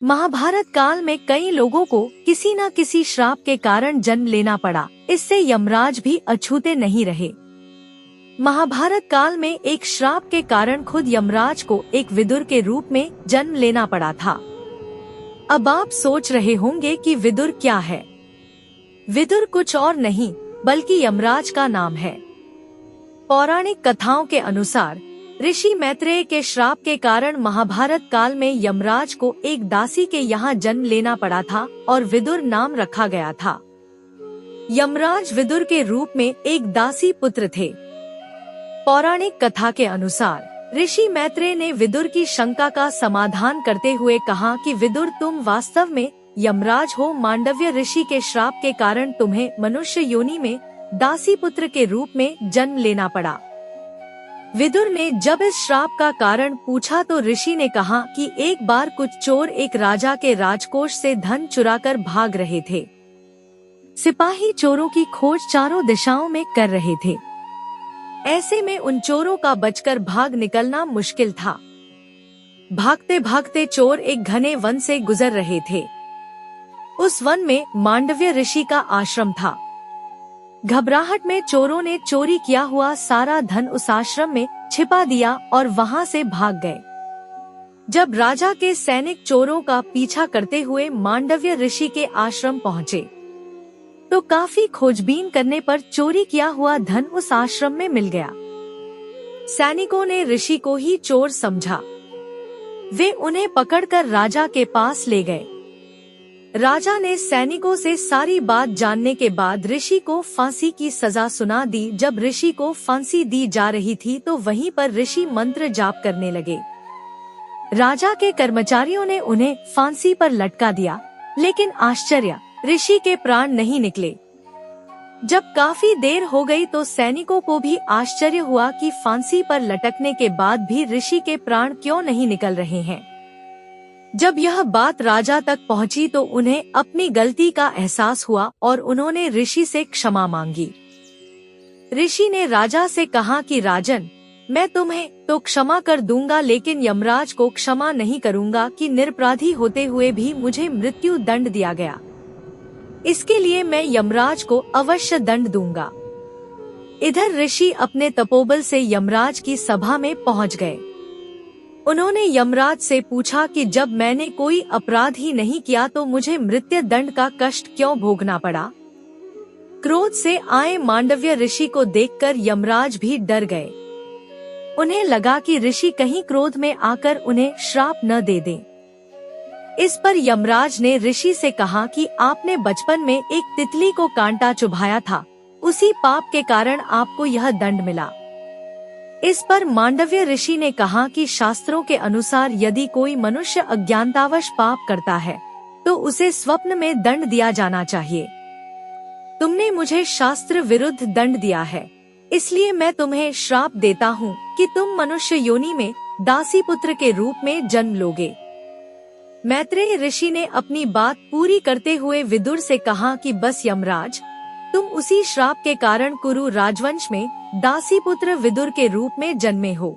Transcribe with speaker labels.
Speaker 1: महाभारत काल में कई लोगों को किसी न किसी श्राप के कारण जन्म लेना पड़ा। इससे यमराज भी अछूते नहीं रहे। महाभारत काल में एक श्राप के कारण खुद यमराज को एक विदुर के रूप में जन्म लेना पड़ा था। अब आप सोच रहे होंगे कि विदुर क्या है। विदुर कुछ और नहीं बल्कि यमराज का नाम है। पौराणिक कथाओं के अनुसार ऋषि मैत्रेय के श्राप के कारण महाभारत काल में यमराज को एक दासी के यहाँ जन्म लेना पड़ा था और विदुर नाम रखा गया था। यमराज विदुर के रूप में एक दासी पुत्र थे। पौराणिक कथा के अनुसार ऋषि मैत्रेय ने विदुर की शंका का समाधान करते हुए कहा कि विदुर, तुम वास्तव में यमराज हो। मांडव्य ऋषि के श्राप के कारण तुम्हें मनुष्य योनि में दासी पुत्र के रूप में जन्म लेना पड़ा। विदुर ने जब इस श्राप का कारण पूछा तो ऋषि ने कहा कि एक बार कुछ चोर एक राजा के राजकोष से धन चुराकर भाग रहे थे। सिपाही चोरों की खोज चारों दिशाओं में कर रहे थे। ऐसे में उन चोरों का बचकर भाग निकलना मुश्किल था। भागते भागते चोर एक घने वन से गुजर रहे थे। उस वन में मांडव्य ऋषि का आश्रम था। घबराहट में चोरों ने चोरी किया हुआ सारा धन उस आश्रम में छिपा दिया और वहां से भाग गए। जब राजा के सैनिक चोरों का पीछा करते हुए मांडव्य ऋषि के आश्रम पहुँचे तो काफी खोजबीन करने पर चोरी किया हुआ धन उस आश्रम में मिल गया। सैनिकों ने ऋषि को ही चोर समझा। वे उन्हें पकड़कर राजा के पास ले गए। राजा ने सैनिकों से सारी बात जानने के बाद ऋषि को फांसी की सजा सुना दी। जब ऋषि को फांसी दी जा रही थी तो वहीं पर ऋषि मंत्र जाप करने लगे। राजा के कर्मचारियों ने उन्हें फांसी पर लटका दिया, लेकिन आश्चर्य, ऋषि के प्राण नहीं निकले। जब काफी देर हो गई तो सैनिकों को भी आश्चर्य हुआ कि फांसी पर लटकने के बाद भी ऋषि के प्राण क्यों नहीं निकल रहे हैं। जब यह बात राजा तक पहुंची तो उन्हें अपनी गलती का एहसास हुआ और उन्होंने ऋषि से क्षमा मांगी। ऋषि ने राजा से कहा कि राजन, मैं तुम्हें तो क्षमा कर दूंगा, लेकिन यमराज को क्षमा नहीं करूंगा कि निरपराधी होते हुए भी मुझे मृत्यु दंड दिया गया। इसके लिए मैं यमराज को अवश्य दंड दूंगा। इधर ऋषि अपने तपोबल से यमराज की सभा में पहुंच गए। उन्होंने यमराज से पूछा कि जब मैंने कोई अपराध ही नहीं किया तो मुझे मृत्यु दंड का कष्ट क्यों भोगना पड़ा। क्रोध से आए मांडव्य ऋषि को देखकर यमराज भी डर गए। उन्हें लगा कि ऋषि कहीं क्रोध में आकर उन्हें श्राप न दे दें। इस पर यमराज ने ऋषि से कहा कि आपने बचपन में एक तितली को कांटा चुभाया था, उसी पाप के कारण आपको यह दंड मिला। इस पर मांडव्य ऋषि ने कहा कि शास्त्रों के अनुसार यदि कोई मनुष्य अज्ञानतावश पाप करता है तो उसे स्वप्न में दंड दिया जाना चाहिए। तुमने मुझे शास्त्र विरुद्ध दंड दिया है, इसलिए मैं तुम्हें श्राप देता हूँ कि तुम मनुष्य योनि में दासी पुत्र के रूप में जन्म लोगे। मैत्रेय ऋषि ने अपनी बात पूरी करते हुए विदुर से कहा कि बस यमराज, तुम उसी श्राप के कारण कुरु राजवंश में दासी पुत्र विदुर के रूप में जन्मे हो।